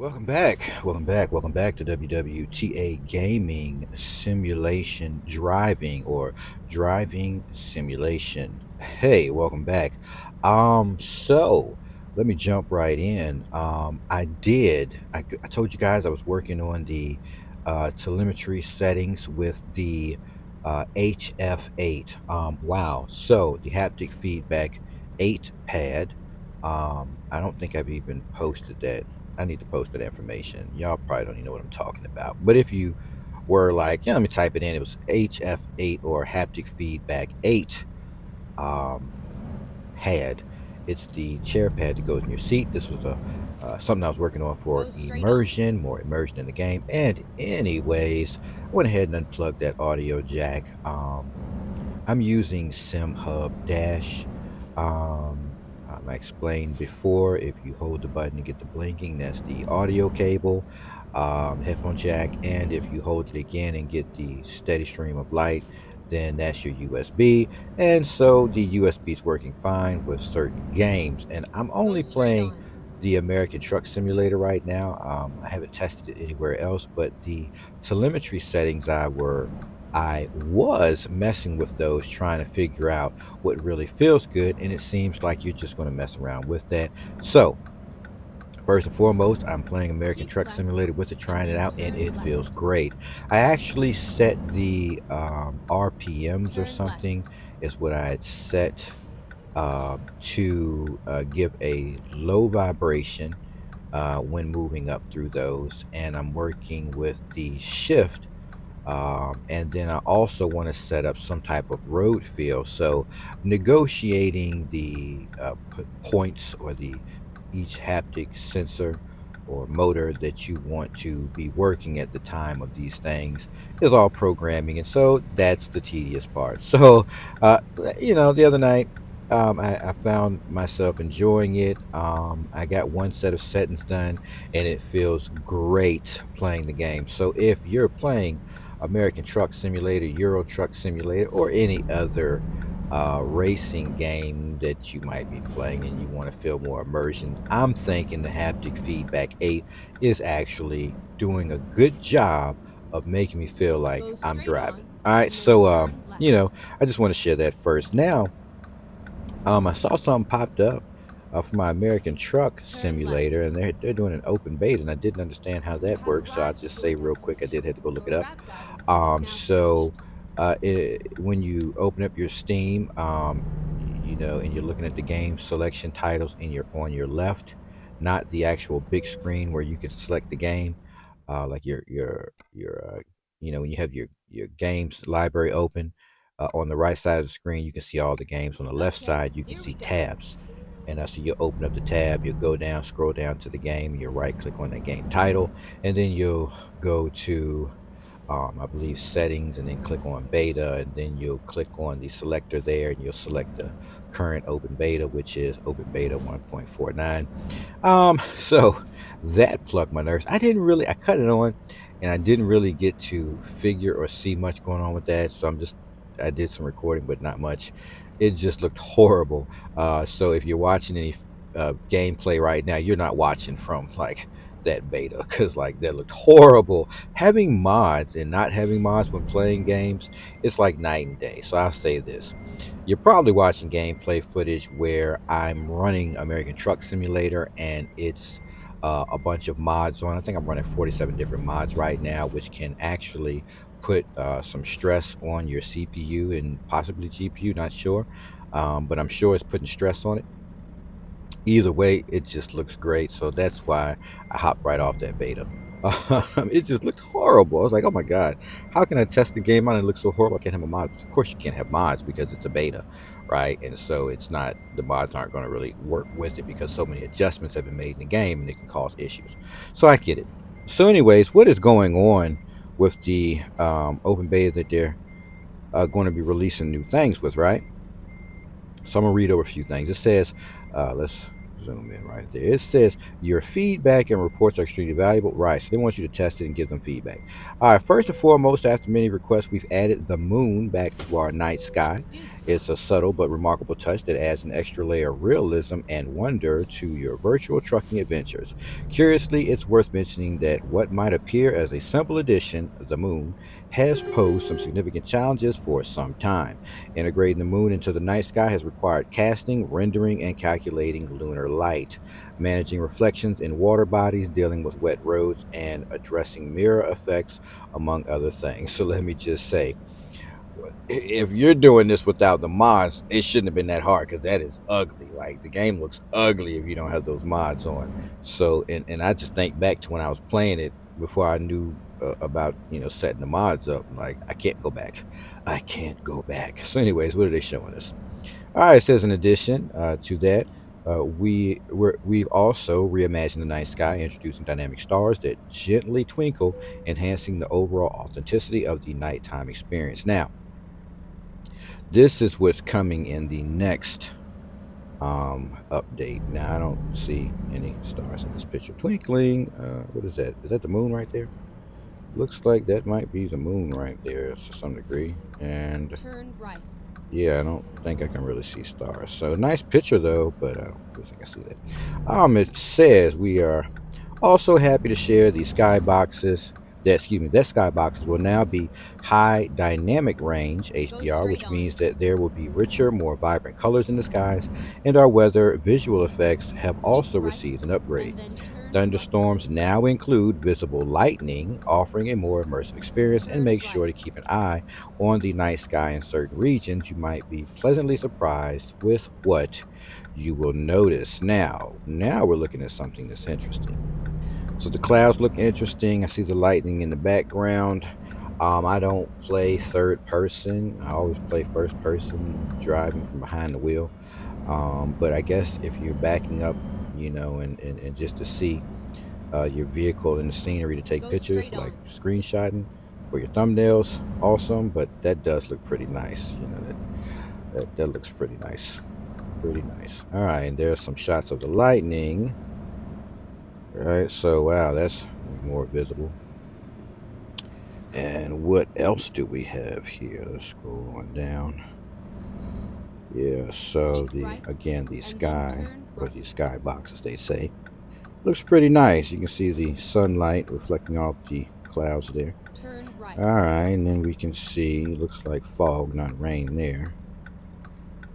Welcome back. Welcome back. Welcome back to WWTA Gaming Simulation Driving or Driving Simulation. Hey, welcome back. So let me jump right in. I told you guys I was working on the telemetry settings with the HF8. Wow. So the haptic feedback 8 pad. I don't think I've even posted that. I need to post that information. Y'all probably don't even know what I'm talking about. But if you were like, yeah, let me type it in. It was HF8 or haptic feedback 8 um, pad. It's the chair pad that goes in your seat. This was a something I was working on for Go straight on. immersion, more immersion in the game. And anyways, I went ahead and unplugged that audio jack. I'm using SimHub Dash. I explained before, if you hold the button to get the blinking, that's the audio cable, headphone jack. And if you hold it again and get the steady stream of light, then that's your USB. And so the USB is working fine with certain games. And I'm Go only straight playing on. the American Truck Simulator right now. I haven't tested it anywhere else, but the telemetry settings I was messing with those, trying to figure out what really feels good, and it seems like you're just going to mess around with that. So, first and foremost, I'm playing American Keep Truck left Simulator with it, and trying it then out, and turn it left. feels great. I actually set the RPMs or Turn left. something, is what I had set to give a low vibration when moving up through those, and I'm working with the shift, and then I also want to set up some type of road feel. So negotiating the points or the each haptic sensor or motor that you want to be working at the time of these things is all programming. And so that's the tedious part. So, the other night, I found myself enjoying it. I got one set of settings done and it feels great playing the game. So if you're playing American Truck Simulator, Euro Truck Simulator, or any other racing game that you might be playing and you want to feel more immersion, I'm thinking the Haptic Feedback 8 is actually doing a good job of making me feel like Go I'm straight driving. on All right, and then so turn left. I just want to share that first. Now, I saw something popped up for my American Truck Turn left. Simulator, and they're doing an open beta, and I didn't understand how You that have works. So I'll arrived just at your say real quick, I did have to destination. go look A it up. route guidance is Um, now so finished. when you open up your Steam, and you're looking at the game selection titles in your on your left, not the actual big screen where you can select the game, like when you have your games library open. On the right side of the screen, you can see all the games. On the left Okay, side, you can here we see go. tabs. And so you open up the tab, you'll go down, scroll down to the game, and you'll right click on that game title, and then you'll go to I believe settings, and then click on beta, and then you'll click on the selector there, and you'll select the current open beta, which is open beta 1.49. So that plucked my nerves. I cut it on, and I didn't really get to figure or see much going on with that. So I did some recording, but not much. It just looked horrible. So if you're watching any gameplay right now, you're not watching from like that beta because like that looked horrible. Having mods and not having mods when playing games, it's like night and day. So I'll say this: you're probably watching gameplay footage where I'm running American Truck Simulator and it's a bunch of mods on. I think I'm running 47 different mods right now, which can actually put some stress on your CPU and possibly GPU, not sure. But I'm sure it's putting stress on it. Either way, it just looks great. So that's why I hopped right off that beta. It just looked horrible. I was like, oh my God, how can I test the game out and it looks so horrible? I can't have a mod. Of course, you can't have mods because it's a beta, right? And so the mods aren't going to really work with it because so many adjustments have been made in the game and it can cause issues. So I get it. So, anyways, what is going on with the open beta that they're going to be releasing new things with, right? So I'm gonna read over a few things. It says, let's zoom in right there. It says your feedback and reports are extremely valuable. Right. So they want you to test it and give them feedback. All right. First and foremost, after many requests, we've added the moon back to our night Let's sky. do this. It's a subtle but remarkable touch that adds an extra layer of realism and wonder to your virtual trucking adventures. Curiously, it's worth mentioning that what might appear as a simple addition, the moon, has posed some significant challenges for some time. Integrating the moon into the night sky has required casting, rendering, and calculating lunar light, managing reflections in water bodies, dealing with wet roads, and addressing mirror effects, among other things. So let me just say, if you're doing this without the mods, it shouldn't have been that hard because that is ugly. Like the game looks ugly if you don't have those mods on. So, and I just think back to when I was playing it before I knew about setting the mods up. Like I can't go back. I can't go back. So, anyways, what are they showing us? All right, it says in addition to that, we've also reimagined the night sky, introducing dynamic stars that gently twinkle, enhancing the overall authenticity of the nighttime experience. Now, this is what's coming in the next update. Now, I don't see any stars in this picture twinkling. What is that? Is that the moon right there? Looks like that might be the moon right there to some degree. And Turn right. yeah, I don't think I can really see stars. So nice picture though, but I don't really think I see that. It says we are also happy to share the skyboxes. That skyboxes will now be high dynamic range Go HDR, straight which on. means that there will be richer, more vibrant colors in the skies, and our weather visual effects have Keep also right received an upgrade. and then turn left. Thunderstorms now include visible lightning, offering a more immersive experience, and Turn make right. sure to keep an eye on the night sky in certain regions. You might be pleasantly surprised with what you will notice. Now we're looking at something that's interesting. So the clouds look interesting. I see the lightning in the background. I don't play third person. I always play first person, driving from behind the wheel. But I guess if you're backing up, and just to see your vehicle and the scenery to take Go pictures, straight like on. screenshotting for your thumbnails, awesome. But that does look pretty nice. That looks pretty nice. Pretty nice. All right, and there's some shots of the lightning. All right, so wow, that's more visible. And what else do we have here? Let's scroll on down. Yeah, so Keep right the and then sky, turn or right. the sky box as they say, looks pretty nice. You can see the sunlight reflecting off the clouds there. Turn right. All right, and then we can see, looks like fog, not rain there.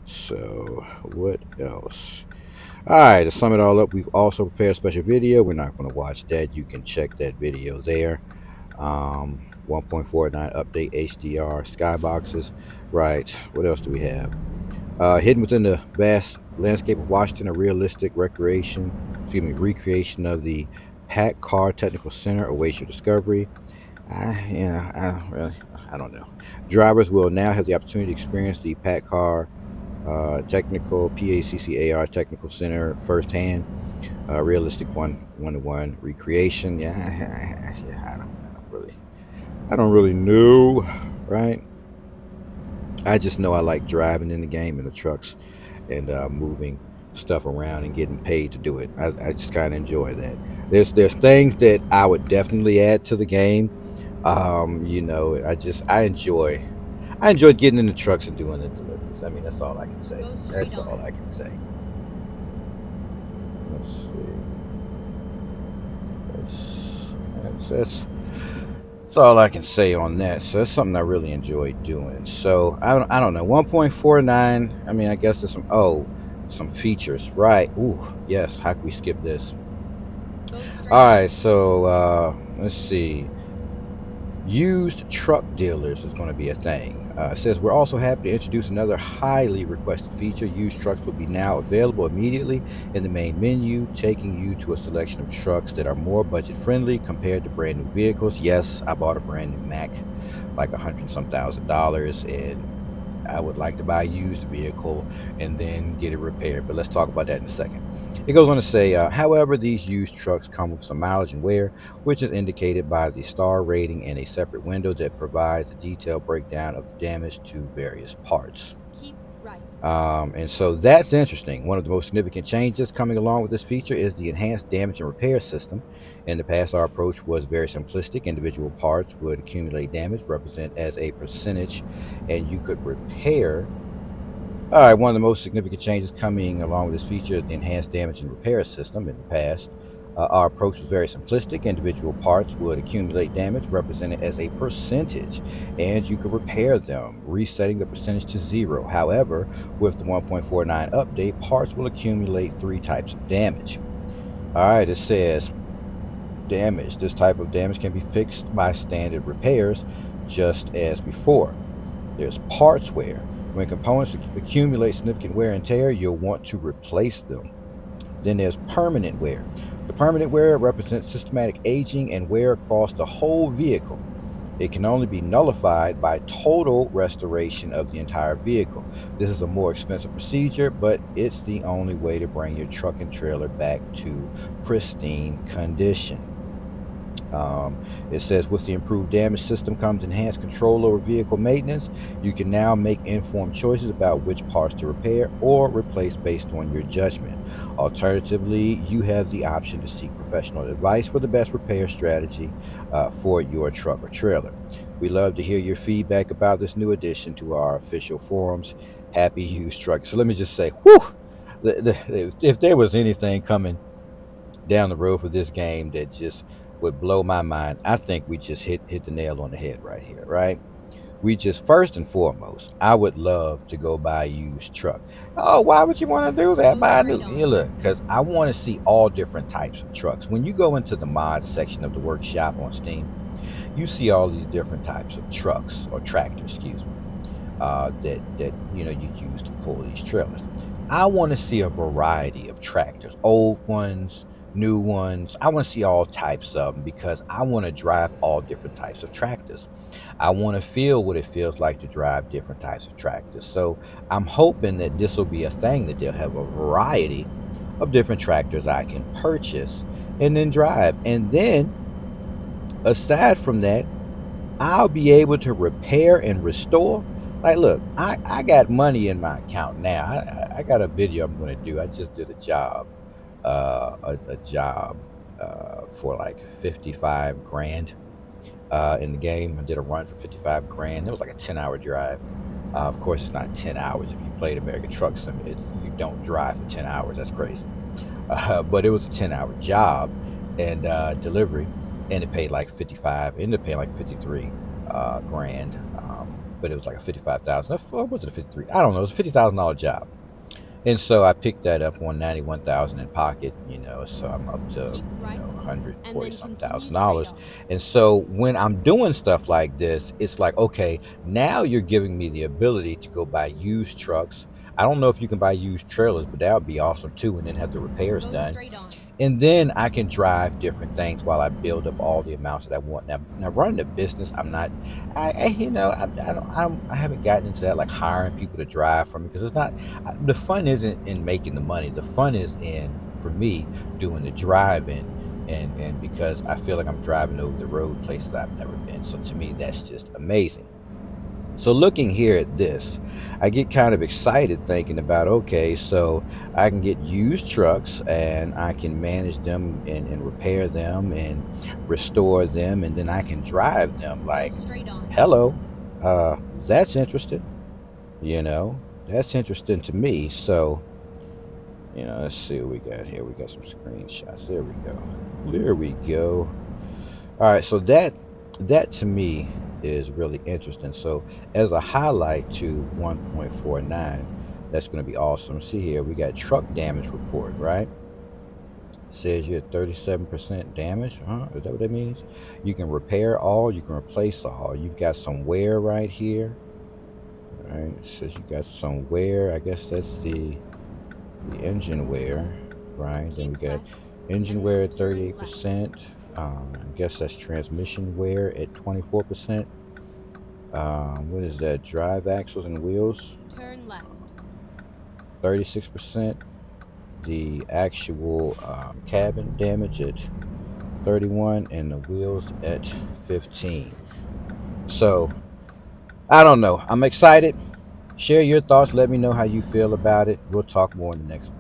So, what else? All right, to sum it all up, we've also prepared a special video. We're not going to watch that. You can check that video there. 1.49 update HDR skyboxes. Right, what else do we have? Hidden within the vast landscape of Washington, a realistic recreation of the Pack Car Technical Center awaits your discovery. I don't know. Drivers will now have the opportunity to experience the Pack Car PACCAR Technical Center firsthand. Realistic one-to-one recreation. Yeah, I don't really know, right? I just know I like driving in the game in the trucks and moving stuff around and getting paid to do it. I just kind of enjoy that. There's things that I would definitely add to the game. I enjoy getting in the trucks and doing the deliveries. I mean, that's all I can say. Go straight That's on. all I can say. Let's see. That's all I can say on that. So that's something I really enjoy doing. So I don't know. 1.49. I mean, I guess there's some features, right? Ooh, yes. How can we skip this? Go straight All on. right. So let's see. Used truck dealers is going to be a thing. It says we're also happy to introduce another highly requested feature. Used trucks will be now available immediately in the main menu, taking you to a selection of trucks that are more budget friendly compared to brand new vehicles. Yes, I bought a brand new Mac, like $100 some thousand, and I would like to buy a used vehicle and then get it repaired. But let's talk about that in a second. It goes on to say, however, these used trucks come with some mileage and wear, which is indicated by the star rating and a separate window that provides a detailed breakdown of the damage to various parts. Keep right. And so that's interesting. One of the most significant changes coming along with this feature is the enhanced damage and repair system. In the past, our approach was very simplistic. Individual parts would accumulate damage, represent as a percentage, and you could repair All right, one of the most significant changes coming along with this feature is the enhanced damage and repair system. In the past, our approach was very simplistic. Individual parts would accumulate damage represented as a percentage, and you could repair them, resetting the percentage to zero. However, with the 1.49 update, parts will accumulate three types of damage. All right, it says damage. This type of damage can be fixed by standard repairs, just as before. There's parts wear. When components accumulate significant wear and tear, you'll want to replace them. Then there's permanent wear. The permanent wear represents systematic aging and wear across the whole vehicle. It can only be nullified by total restoration of the entire vehicle. This is a more expensive procedure, but it's the only way to bring your truck and trailer back to pristine condition. It says with the improved damage system comes enhanced control over vehicle maintenance. You can now make informed choices about which parts to repair or replace based on your judgment. Alternatively, you have the option to seek professional advice for the best repair strategy for your truck or trailer. We love to hear your feedback about this new addition to our official forums. Happy used truck. So let me just say, whew, if there was anything coming down the road for this game that just would blow my mind, I think we just hit the nail on the head right here, right? We just first and foremost, I would love to go buy a used truck. Oh, why would you want to do that? Go Buy a straight new. on. Yeah, look, because I want to see all different types of trucks. When you go into the mods section of the workshop on Steam, you see all these different types of trucks or tractors, excuse me, that you use to pull these trailers. I want to see a variety of tractors, old ones, new ones. I want to see all types of them because I want to drive all different types of tractors. I want to feel what it feels like to drive different types of tractors. So I'm hoping that this will be a thing that they'll have a variety of different tractors I can purchase and then drive. And then aside from that, I'll be able to repair and restore. Like, look, I got money in my account now. I got a video I'm going to do. I just did a job, a job for like 55 grand in the game. I did a run for 55 grand. It was like a 10-hour drive. Of course, it's not 10 hours. If you played American Truck Sim, you don't drive for 10 hours. That's crazy. But it was a 10-hour job and delivery, and it paid like 55. It ended up paying like 53 grand, but it was like a 55,000. Or was it a 53? I don't know. It was a $50,000 job, and so I picked that up on 91,000 in pocket. So I'm up to Keep right, and 140 then some continue thousand straight dollars. on. And so when I'm doing stuff like this, it's like, okay, now you're giving me the ability to go buy used trucks. I don't know if you can buy used trailers, but that would be awesome too, and then have the repairs Go done, straight on. and then I can drive different things while I build up all the amounts that I want. Now running a business, I'm not, I haven't gotten into that, like hiring people to drive for me, because it's not. The fun isn't in making the money. The fun is in, for me, doing the driving, and because I feel like I'm driving over the road places I've never been. So to me, that's just amazing. So looking here at this, I get kind of excited thinking about, okay, so I can get used trucks and I can manage them and repair them and restore them, and then I can drive them. Go Like, straight on. hello, that's interesting. That's interesting to me. So, let's see what we got here. We got some screenshots. There we go. There we go. All right, so that to me is really interesting. So as a highlight to 1.49, that's going to be awesome. See here, we got truck damage report, right? Says you're 37% damage. Huh? Is that what that means? You can repair all, you can replace all. You've got some wear right here. All right, it says you got some wear. I guess that's the engine wear, right? Then we Keep got left, engine and wear then at turn left. 38%. I guess that's transmission wear at 24%. What is that? Drive axles and wheels, Turn left. 36%. The actual cabin damage at 31, and the wheels at 15. So I don't know. I'm excited. Share your thoughts. Let me know how you feel about it. We'll talk more in the next